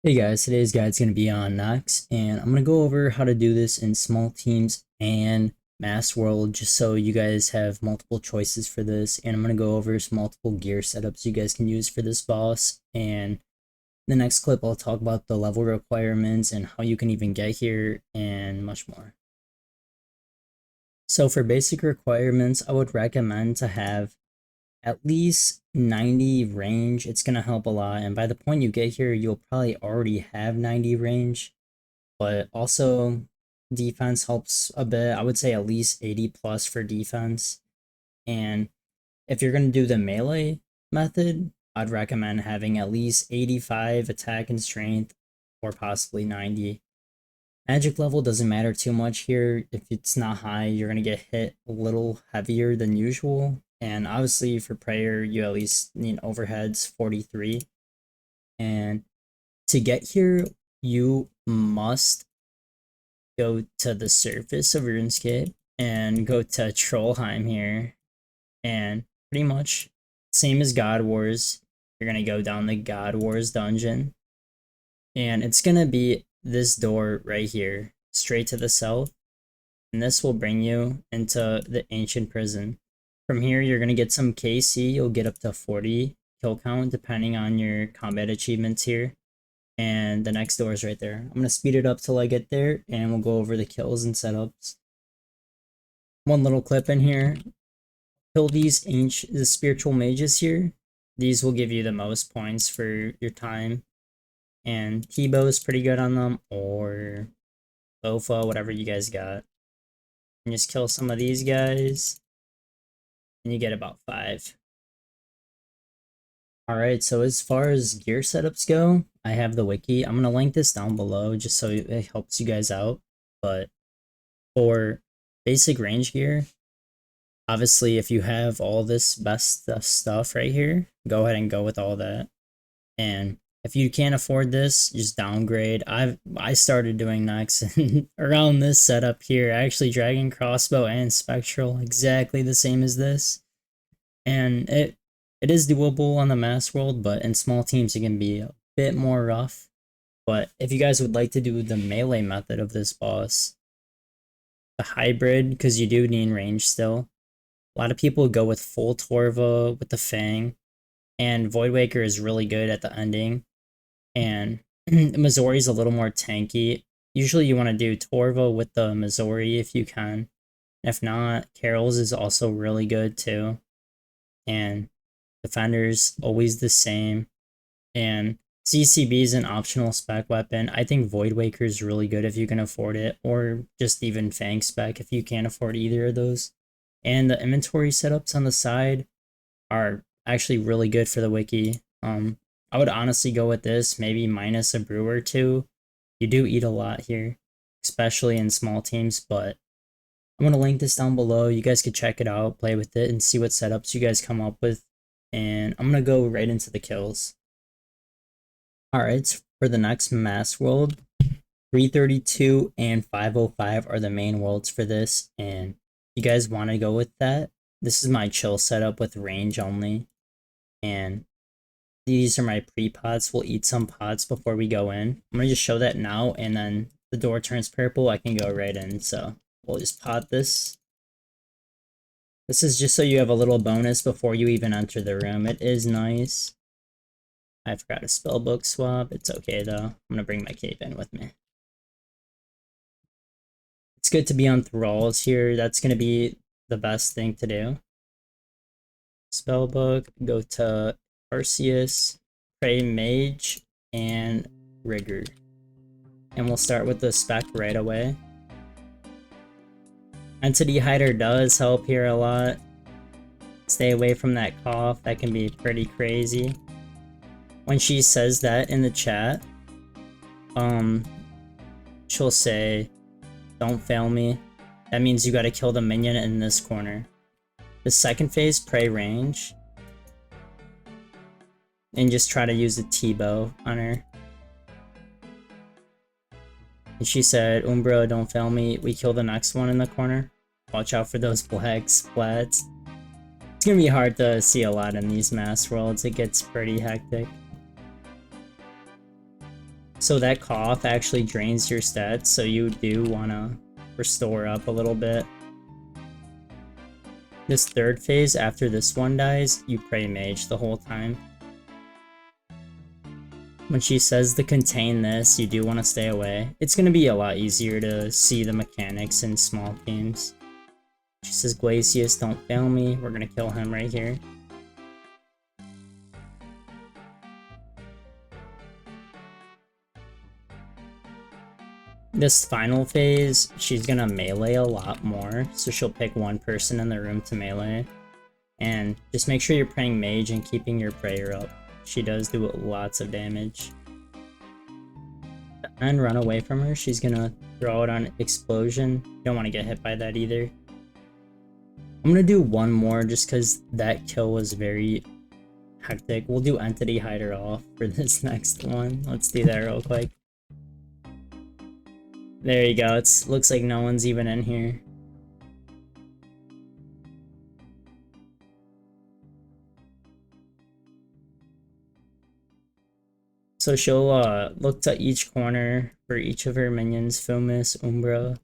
Hey guys, today's guide's going to be on Nox, and I'm going to go over how to do this in small teams and mass world just so you guys have multiple choices for this, and I'm going to go over some multiple gear setups you guys can use for this boss, and in the next clip I'll talk about the level requirements and how you can even get here and much more. So for basic requirements, I would recommend to have at least 90 range. It's going to help a lot, and by the point you get here you'll probably already have 90 range, but also defense helps a bit. I would say at least 80 plus for defense. And if you're going to do the melee method, I'd recommend having at least 85 attack and strength, or possibly 90. Magic level doesn't matter too much here. If it's not high, you're going to get hit a little heavier than usual. And obviously for prayer, you at least need overheads 43. And to get here, you must go to the surface of Runescape and go to Trollheim here. And pretty much same as God Wars, you're going to go down the God Wars dungeon. And it's going to be this door right here, straight to the south. And this will bring you into the ancient prison. From here, you're going to get some KC. You'll get up to 40 kill count depending on your combat achievements here. And the next door is right there. I'm going to speed it up till I get there, and we'll go over the kills and setups. One little clip in here. Kill these the spiritual mages here. These will give you the most points for your time. And T-Bow is pretty good on them, or Bofa, whatever you guys got. And just kill some of these guys, and you get about 5. Alright, so as far as gear setups go, I have the wiki. I'm going to link this down below just so it helps you guys out. But for basic range gear, obviously if you have all this best stuff right here, go ahead and go with all that. And if you can't afford this, just downgrade. I started doing Nox around this setup here. Actually, Dragon Crossbow and Spectral, exactly the same as this. And it is doable on the mass world, but in small teams it can be a bit more rough. But if you guys would like to do the melee method of this boss, the hybrid, because you do need range still, a lot of people go with full Torva with the Fang, and Voidwaker is really good at the ending, and Missouri is a little more tanky. Usually you want to do Torva with the Missouri if you can. If not, Carol's is also really good too. And Defender's always the same. And CCB is an optional spec weapon. I think Voidwaker is really good if you can afford it, or just even Fang spec if you can't afford either of those. And the inventory setups on the side are actually really good for the wiki. I would honestly go with this, maybe minus a brew or two. You do eat a lot here, especially in small teams, but I'm going to link this down below. You guys could check it out, play with it, and see what setups you guys come up with. And I'm going to go right into the kills. Alright, for the next mass world, 332 and 505 are the main worlds for this, and you guys want to go with that. This is my chill setup with range only, and these are my pre-pots. We'll eat some pots before we go in. I'm going to just show that now, and then the door turns purple, I can go right in. So we'll just pot this. This is just so you have a little bonus before you even enter the room. It is nice. I forgot a spellbook swap. It's okay though. I'm going to bring my cape in with me. It's good to be on thralls here. That's going to be the best thing to do. Spellbook, go to Arceus, Pray Mage, and Rigor. And we'll start with the spec right away. Entity Hider does help here a lot. Stay away from that cough, that can be pretty crazy. When she says that in the chat, she'll say, "Don't fail me." That means you gotta kill the minion in this corner. The second phase, pray range. And just try to use a T-bow on her. And she said, "Umbra, don't fail me." We kill the next one in the corner. Watch out for those black splats. It's gonna be hard to see a lot in these mass worlds. It gets pretty hectic. So that cough actually drains your stats, so you do want to restore up a little bit. This third phase, after this one dies, you pray mage the whole time. When she says to contain this, you do want to stay away. It's going to be a lot easier to see the mechanics in small teams. She says, Glacius, don't fail me. We're going to kill him right here. This final phase, she's going to melee a lot more. So she'll pick one person in the room to melee. And just make sure you're praying mage and keeping your prayer up. She does do lots of damage. And run away from her. She's gonna throw it on explosion. You don't want to get hit by that either. I'm gonna do one more just because that kill was very hectic. We'll do entity hider off for this next one. Let's do that real quick. There you go. It looks like no one's even in here. So she'll look to each corner for each of her minions. Fumus, Umbra.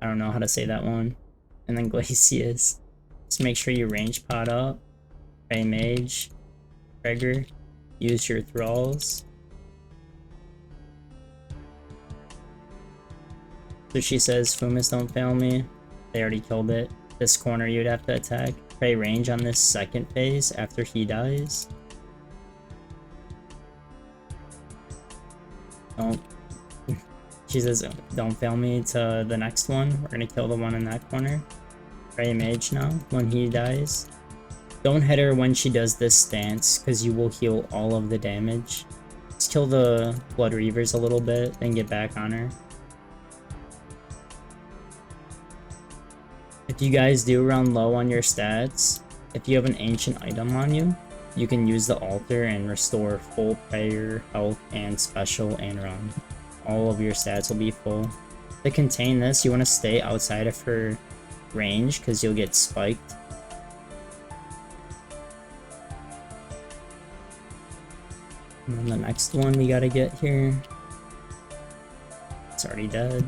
I don't know how to say that one. And then Glacius. Just make sure you range pot up. Pray mage. Trigger. Use your thralls. So she says, Fumus, don't fail me. They already killed it. This corner you'd have to attack. Pray range on this second phase after he dies. Don't. She says, don't fail me to the next one. We're gonna kill the one in that corner. Pray mage now when he dies. Don't hit her when she does this stance, because you will heal all of the damage. Just kill the Blood Reavers a little bit, then get back on her. If you guys do run low on your stats, if you have an ancient item on you, you can use the altar and restore full prayer, health, and special and run. All of your stats will be full. To contain this, you want to stay outside of her range because you'll get spiked. And then the next one we gotta get here. It's already dead.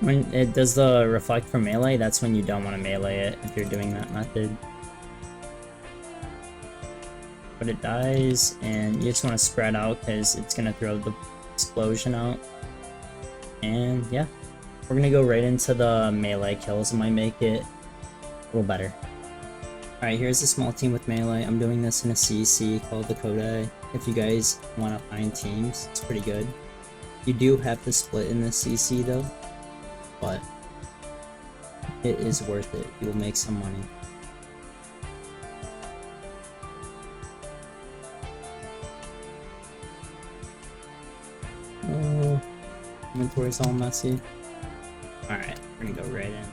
When it does the reflect from melee, that's when you don't want to melee it if you're doing that method. But it dies, and you just want to spread out because it's going to throw the explosion out. And yeah, we're going to go right into the melee kills. It might make it a little better. Alright, here's a small team with melee. I'm doing this in a CC called the Kodai. If you guys want to find teams, it's pretty good. You do have to split in the CC though, but it is worth it. You will make some money. Oh, inventory's all messy. Alright, we're gonna go right in.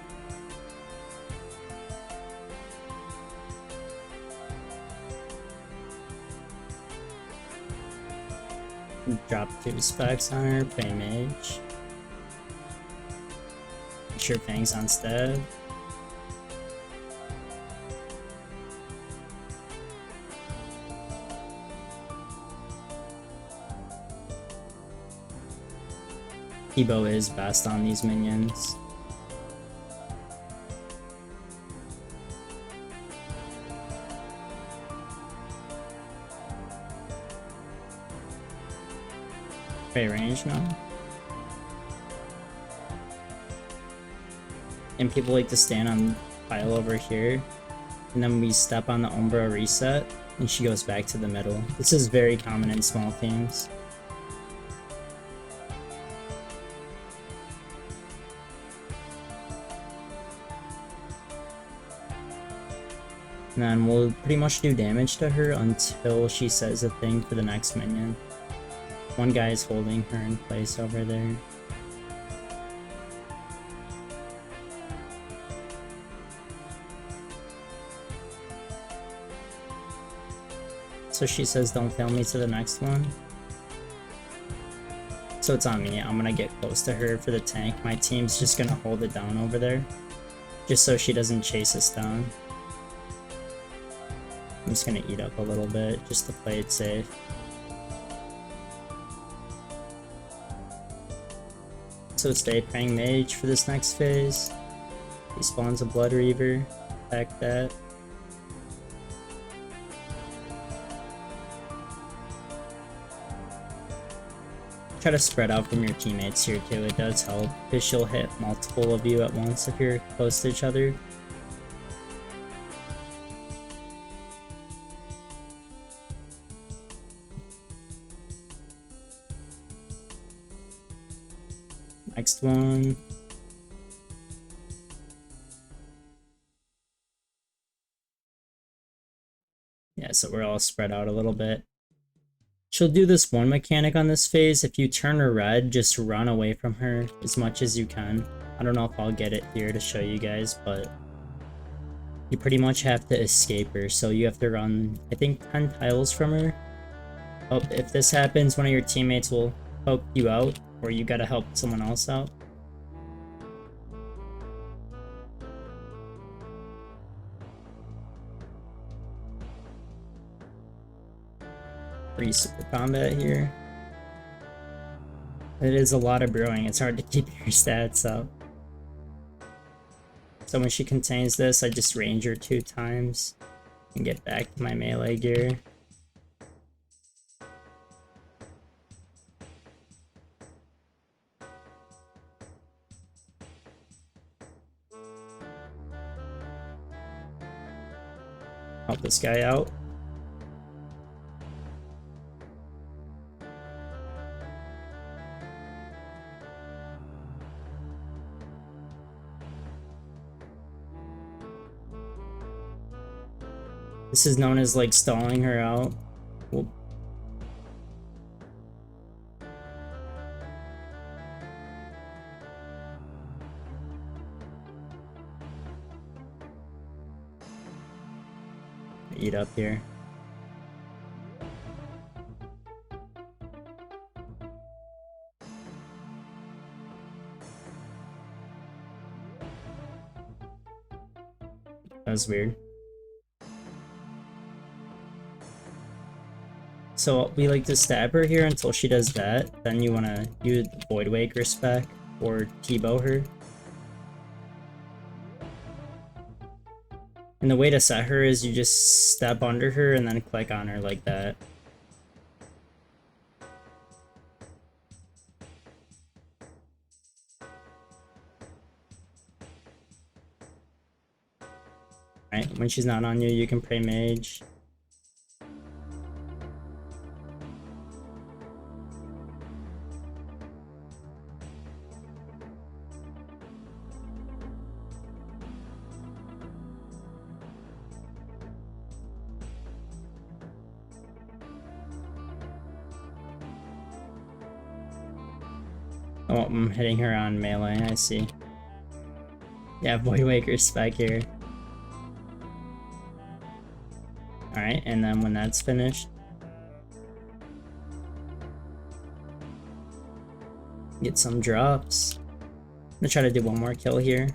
Drop 2 specs on her, pay mage. Make sure Fang's on stab. Kibo is best on these minions. Pray range now. And people like to stand on pile over here, and then we step on the Umbra reset, and she goes back to the middle. This is very common in small teams. And then we'll pretty much do damage to her until she says a thing for the next minion. One guy is holding her in place over there. So she says, don't fail me to the next one. So it's on me. I'm gonna get close to her for the tank. My team's just gonna hold it down over there, just so she doesn't chase us down. I'm just gonna eat up a little bit, just to play it safe. So stay praying mage for this next phase. He spawns a blood reaver. Attack that. Try to spread out from your teammates here too, it does help, because she'll hit multiple of you at once if you're close to each other. Next one. Yeah, so we're all spread out a little bit. She'll do this one mechanic on this phase. If you turn her red, just run away from her as much as you can. I don't know if I'll get it here to show you guys, but you pretty much have to escape her. So you have to run, I think, 10 tiles from her. Oh, if this happens, one of your teammates will poke you out, or you gotta help someone else out. Free super combat here. It is a lot of brewing, it's hard to keep your stats up. So when she contains this, I just range her 2 times and get back to my melee gear. Help this guy out. This is known as like stalling her out. Whoop. Eat up here. That was weird. So we like to stab her here until she does that. Then you want to use Void Waker spec or T-bow her. And the way to set her is you just step under her and then click on her like that. Alright, when she's not on you, you can pray mage. Oh, I'm hitting her on melee, I see. Yeah, Void Waker's spec here. Alright, and then when that's finished, get some drops. I'm gonna try to do one more kill here.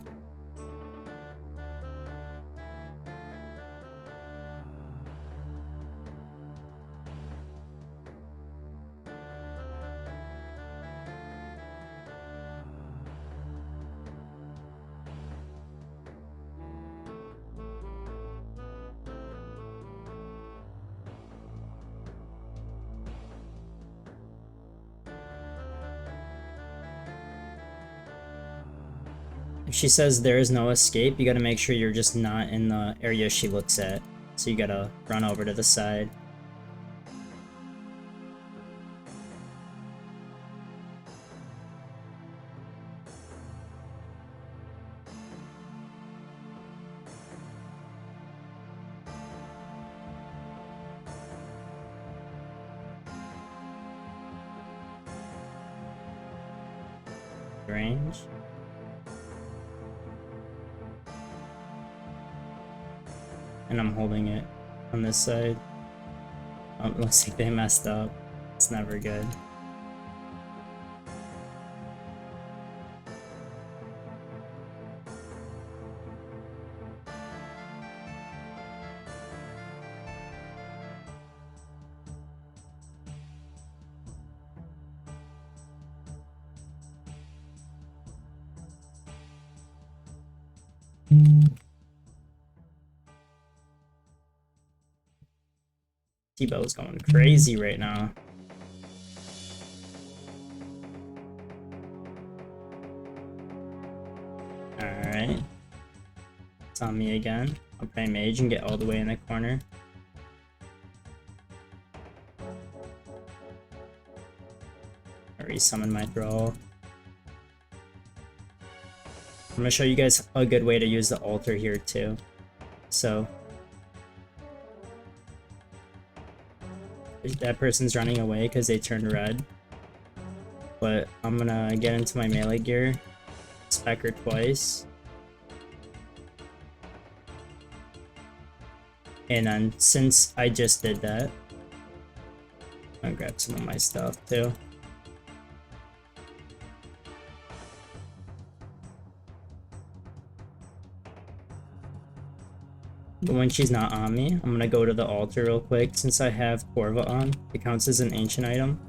If she says there is no escape, you gotta make sure you're just not in the area she looks at. So you gotta run over to the side. Range. And I'm holding it on this side. Oh, it looks like they messed up. It's never good. T-Bow's going crazy right now. Alright. It's on me again. I'll play mage and get all the way in the corner. I'll resummon my thrall. I'm gonna show you guys a good way to use the altar here too. So that person's running away because they turned red. But I'm gonna get into my melee gear, spec her twice. And then since I just did that, I'm gonna grab some of my stuff too. But when she's not on me, I'm gonna go to the altar real quick. Since I have Corva on, it counts as an ancient item.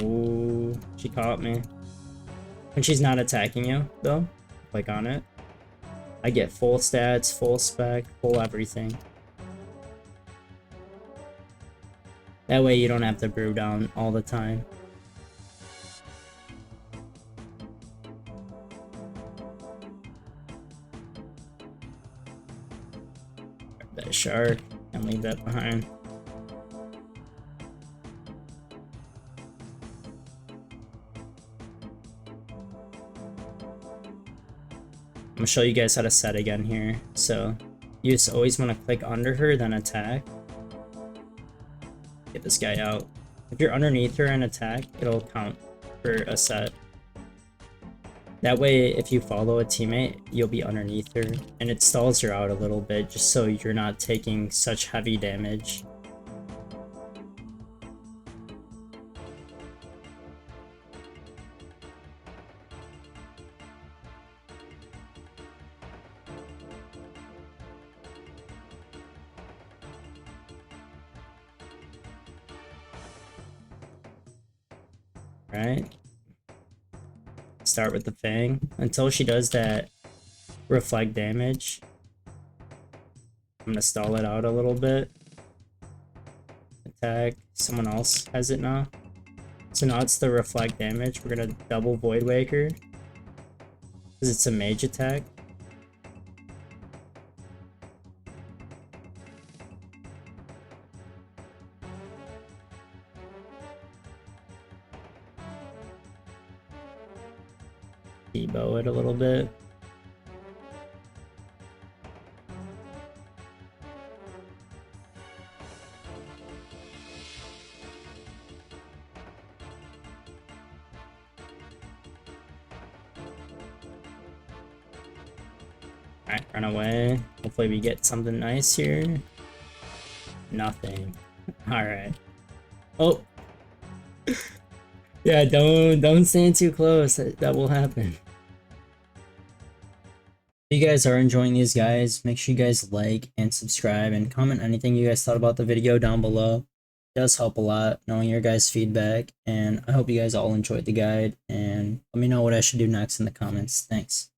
Ooh, she caught me. When she's not attacking you, though, click on it. I get full stats, full spec, full everything. That way you don't have to brew down all the time. That shark, and leave that behind. I'm gonna show you guys how to set again here. So you just always want to click under her, then attack. Get this guy out. If you're underneath her and attack, it'll count for a set. That way, if you follow a teammate, you'll be underneath her, and it stalls her out a little bit, just so you're not taking such heavy damage. Right? Start with the Fang. Until she does that reflect damage, I'm gonna stall it out a little bit. Attack. Someone else has it now. So now it's the reflect damage. We're gonna double Void Waker, because it's a mage attack. Debow it a little bit. Alright, run away. Hopefully we get something nice here. Nothing. Alright. Oh! Yeah, don't stand too close. That will happen. If you guys are enjoying these guys, make sure you guys like and subscribe and comment anything you guys thought about the video down below. It does help a lot knowing your guys' feedback, and I hope you guys all enjoyed the guide, and let me know what I should do next in the comments. Thanks.